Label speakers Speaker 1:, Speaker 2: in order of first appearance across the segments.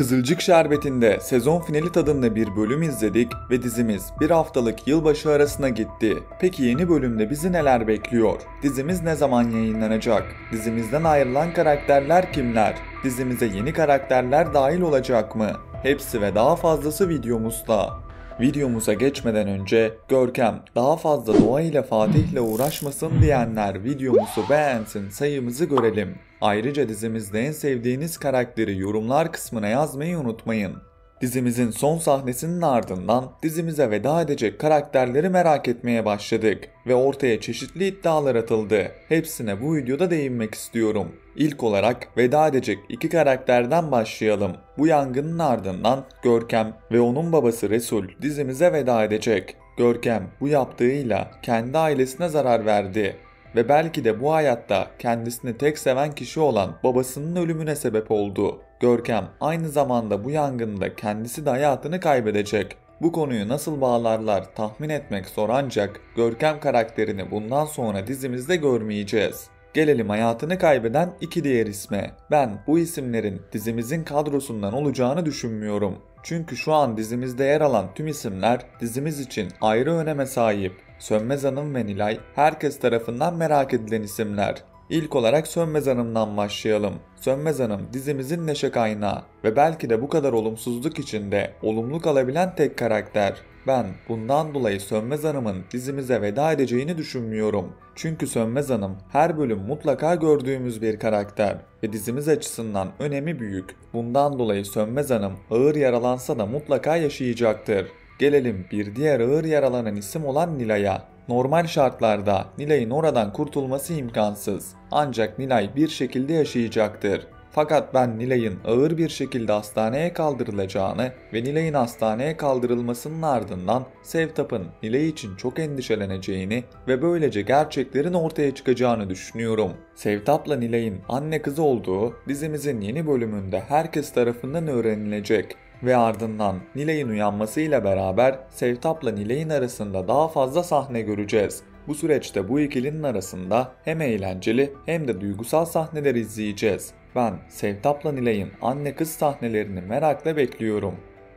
Speaker 1: Kızılcık Şerbeti'nde sezon finali tadında bir bölüm izledik ve dizimiz bir haftalık yılbaşı arasına gitti. Peki yeni bölümde bizi neler bekliyor? Dizimiz ne zaman yayınlanacak? Dizimizden ayrılan karakterler kimler? Dizimize yeni karakterler dahil olacak mı? Hepsi ve daha fazlası videomuzda. Videomuza geçmeden önce Görkem daha fazla Doğa ile Fatih ile uğraşmasın diyenler videomuzu beğensin, sayımızı görelim. Ayrıca dizimizde en sevdiğiniz karakteri yorumlar kısmına yazmayı unutmayın. Dizimizin son sahnesinin ardından dizimize veda edecek karakterleri merak etmeye başladık ve ortaya çeşitli iddialar atıldı. Hepsine bu videoda değinmek istiyorum. İlk olarak veda edecek iki karakterden başlayalım. Bu yangının ardından Görkem ve onun babası Resul dizimize veda edecek. Görkem bu yaptığıyla kendi ailesine zarar verdi ve belki de bu hayatta kendisini tek seven kişi olan babasının ölümüne sebep oldu. Görkem aynı zamanda bu yangında kendisi de hayatını kaybedecek. Bu konuyu nasıl bağlarlar tahmin etmek zor ancak Görkem karakterini bundan sonra dizimizde görmeyeceğiz. Gelelim hayatını kaybeden iki diğer isme. Ben bu isimlerin dizimizin kadrosundan olacağını düşünmüyorum. Çünkü şu an dizimizde yer alan tüm isimler dizimiz için ayrı öneme sahip. Sönmez Hanım ve Nilay herkes tarafından merak edilen isimler. İlk olarak Sönmez Hanım'dan başlayalım. Sönmez Hanım dizimizin neşe kaynağı ve belki de bu kadar olumsuzluk içinde olumlu kalabilen tek karakter. Ben bundan dolayı Sönmez Hanım'ın dizimize veda edeceğini düşünmüyorum. Çünkü Sönmez Hanım her bölüm mutlaka gördüğümüz bir karakter ve dizimiz açısından önemi büyük. Bundan dolayı Sönmez Hanım ağır yaralansa da mutlaka yaşayacaktır. Gelelim bir diğer ağır yaralanan isim olan Nilay'a. Normal şartlarda Nilay'ın oradan kurtulması imkansız. Ancak Nilay bir şekilde yaşayacaktır. Fakat ben Nilay'ın ağır bir şekilde hastaneye kaldırılacağını ve Nilay'ın hastaneye kaldırılmasının ardından Sevtap'ın Nilay için çok endişeleneceğini ve böylece gerçeklerin ortaya çıkacağını düşünüyorum. Sevtap'la Nilay'ın anne kızı olduğu dizimizin yeni bölümünde herkes tarafından öğrenilecek. Ve ardından Nilay'ın uyanmasıyla beraber Sevtap'la Nilay'ın arasında daha fazla sahne göreceğiz. Bu süreçte bu ikilinin arasında hem eğlenceli hem de duygusal sahneler izleyeceğiz. Ben Sevtap'la Nilay'ın anne kız sahnelerini merakla bekliyorum.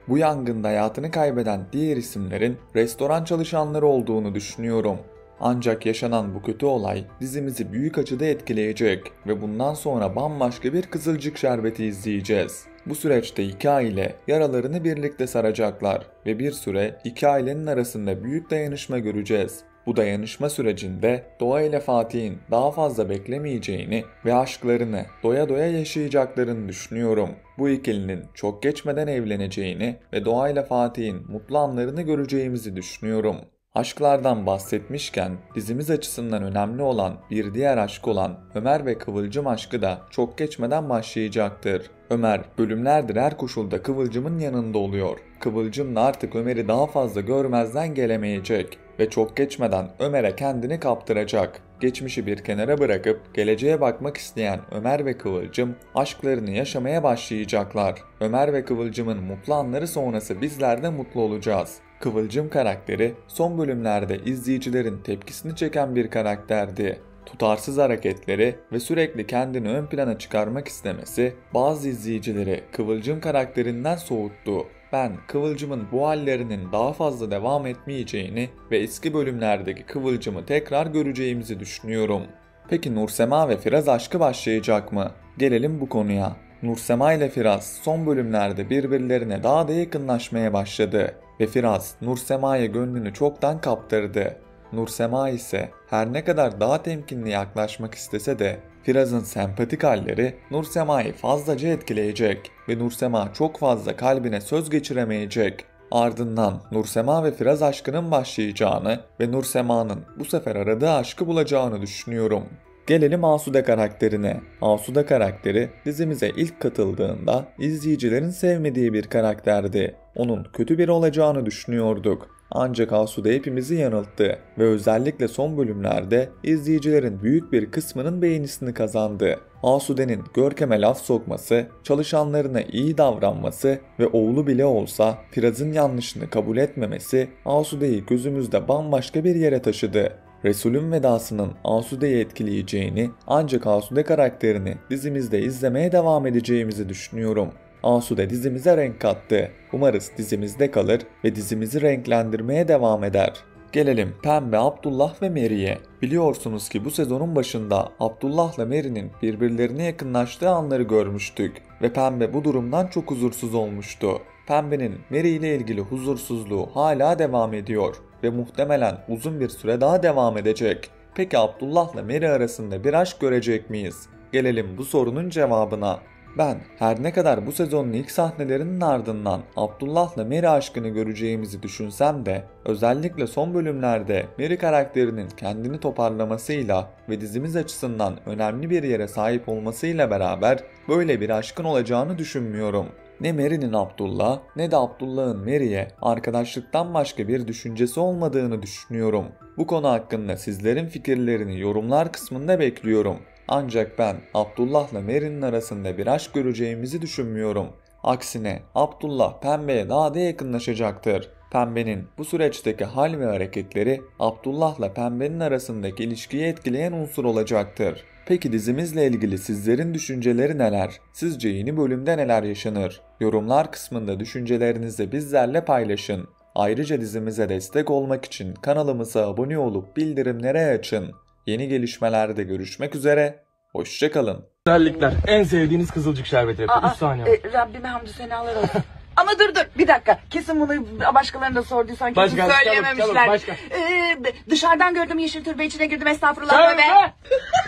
Speaker 1: Bu yangında hayatını kaybeden diğer isimlerin restoran çalışanları olduğunu düşünüyorum. Ancak yaşanan bu kötü olay dizimizi büyük açıda etkileyecek ve bundan sonra bambaşka bir Kızılcık Şerbeti izleyeceğiz. Bu süreçte iki aile yaralarını birlikte saracaklar ve bir süre iki ailenin arasında büyük dayanışma göreceğiz. Bu dayanışma sürecinde Doğa ile Fatih'in daha fazla beklemeyeceğini ve aşklarını doya doya yaşayacaklarını düşünüyorum. Bu ikilinin çok geçmeden evleneceğini ve Doğa ile Fatih'in mutlu anlarını göreceğimizi düşünüyorum. Aşklardan bahsetmişken dizimiz açısından önemli olan bir diğer aşk olan Ömer ve Kıvılcım aşkı da çok geçmeden başlayacaktır. Ömer bölümlerdir her koşulda Kıvılcım'ın yanında oluyor. Kıvılcım da artık Ömer'i daha fazla görmezden gelemeyecek ve çok geçmeden Ömer'e kendini kaptıracak. Geçmişi bir kenara bırakıp geleceğe bakmak isteyen Ömer ve Kıvılcım aşklarını yaşamaya başlayacaklar. Ömer ve Kıvılcım'ın mutlu anları sonrası bizler de mutlu olacağız. Kıvılcım karakteri son bölümlerde izleyicilerin tepkisini çeken bir karakterdi. Tutarsız hareketleri ve sürekli kendini ön plana çıkarmak istemesi bazı izleyicileri Kıvılcım karakterinden soğuttu. Ben Kıvılcım'ın bu hallerinin daha fazla devam etmeyeceğini ve eski bölümlerdeki Kıvılcım'ı tekrar göreceğimizi düşünüyorum. Peki Nursema ve Firaz aşkı başlayacak mı? Gelelim bu konuya. Nursema ile Firaz son bölümlerde birbirlerine daha da yakınlaşmaya başladı ve Firaz Nursema'ya gönlünü çoktan kaptırdı. Nursema ise her ne kadar daha temkinli yaklaşmak istese de Firaz'ın sempatik halleri Nursema'yı fazlaca etkileyecek ve Nursema çok fazla kalbine söz geçiremeyecek. Ardından Nursema ve Firaz aşkının başlayacağını ve Nursema'nın bu sefer aradığı aşkı bulacağını düşünüyorum. Gelelim Asude karakterine. Asude karakteri dizimize ilk katıldığında izleyicilerin sevmediği bir karakterdi. Onun kötü biri olacağını düşünüyorduk. Ancak Asude hepimizi yanılttı ve özellikle son bölümlerde izleyicilerin büyük bir kısmının beğenisini kazandı. Asude'nin Görkem'e laf sokması, çalışanlarına iyi davranması ve oğlu bile olsa Firaz'ın yanlışını kabul etmemesi Asude'yi gözümüzde bambaşka bir yere taşıdı. Resul'ün vedasının Asude'yi etkileyeceğini ancak Asude karakterini dizimizde izlemeye devam edeceğimizi düşünüyorum. Asude dizimize renk kattı. Umarız dizimizde kalır ve dizimizi renklendirmeye devam eder. Gelelim Pembe, Abdullah ve Mary'e. Biliyorsunuz ki bu sezonun başında Abdullah'la Mary'nin birbirlerine yakınlaştığı anları görmüştük ve Pembe bu durumdan çok huzursuz olmuştu. Pembe'nin Mary ile ilgili huzursuzluğu hala devam ediyor ve muhtemelen uzun bir süre daha devam edecek. Peki Abdullah'la Mary arasında bir aşk görecek miyiz? Gelelim bu sorunun cevabına. Ben her ne kadar bu sezonun ilk sahnelerinin ardından Abdullah'la Mary aşkını göreceğimizi düşünsem de özellikle son bölümlerde Mary karakterinin kendini toparlamasıyla ve dizimiz açısından önemli bir yere sahip olmasıyla beraber böyle bir aşkın olacağını düşünmüyorum. Ne Mary'nin Abdullah ne de Abdullah'ın Mary'e arkadaşlıktan başka bir düşüncesi olmadığını düşünüyorum. Bu konu hakkında sizlerin fikirlerini yorumlar kısmında bekliyorum. Ancak ben Abdullah'la Mary'nin arasında bir aşk göreceğimizi düşünmüyorum. Aksine Abdullah Pembe'ye daha da yakınlaşacaktır. Pembe'nin bu süreçteki hal ve hareketleri Abdullah'la Pembe'nin arasındaki ilişkiyi etkileyen unsur olacaktır. Peki dizimizle ilgili sizlerin düşünceleri neler? Sizce yeni bölümde neler yaşanır? Yorumlar kısmında düşüncelerinizi bizlerle paylaşın. Ayrıca dizimize destek olmak için kanalımıza abone olup bildirimleri açın. Yeni gelişmelerde görüşmek üzere. Hoşça kalın.
Speaker 2: Güzellikler. En sevdiğiniz kızılcık şerbeti yapıyor. 3 saniye.
Speaker 3: Rabbime hamdü senalar olsun. Ama dur bir dakika. Kesin bunu başkalarına da sorduysan kesin
Speaker 2: Başka,
Speaker 3: söylememişler.
Speaker 2: çabuk, başka.
Speaker 3: Dışarıdan gördüm yeşil türbe içine girdim estağfurullah
Speaker 2: Çabuk
Speaker 3: be.
Speaker 2: be!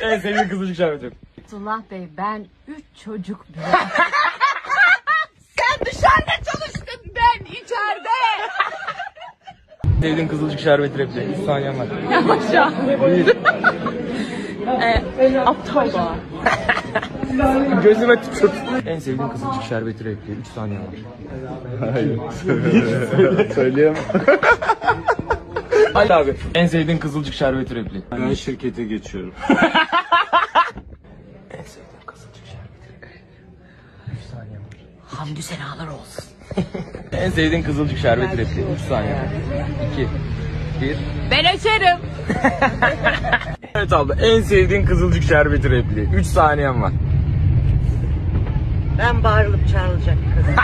Speaker 2: En sevdiğin kızılcık şerbeti yapıyor.
Speaker 4: Abdullah Bey ben 3 çocuk
Speaker 3: Sen dışarıda çalıştın ben içeride.
Speaker 2: Sevdiğin kızılcık şerbeti yapıyor. 3 saniyen var.
Speaker 3: Aptal da.
Speaker 2: Gözüme tükürt. En sevdiğin kızılcık şerbeti yapıyor. 3 saniyen var. Hayır.
Speaker 5: Söyleyemem.
Speaker 2: Ali abi. En sevdiğin kızılcık şerbeti yapıyor.
Speaker 5: Ben şirkete geçiyorum.
Speaker 2: En sevdiğin kızılcık şerbeti yapıyor. 3 saniyen var.
Speaker 3: Hamdü senalar olsun.
Speaker 2: En sevdiğin kızılcık şerbeti yapıyor. 3 saniye var. 2 1
Speaker 3: Ben açarım.
Speaker 2: Evet abi. En sevdiğin kızılcık şerbeti repliği. 3 saniyen var.
Speaker 3: Ben bağırılıp çağrılacak kızım.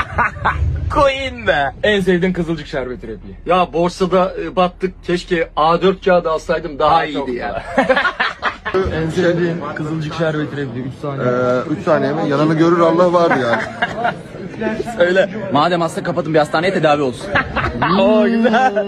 Speaker 2: Queen be. En sevdiğin kızılcık şerbeti repliği.
Speaker 5: Ya borsada battık. Keşke A4 kağıdı alsaydım daha iyiydi ya.
Speaker 2: En sevdiğin kızılcık şerbeti repliği. 3 saniye.
Speaker 6: 3 saniye mi? Yananı görür Allah vardı yani.
Speaker 2: Söyle.
Speaker 7: Madem hasta kapatın bir hastaneye tedavi olsun.
Speaker 2: Oo güzel.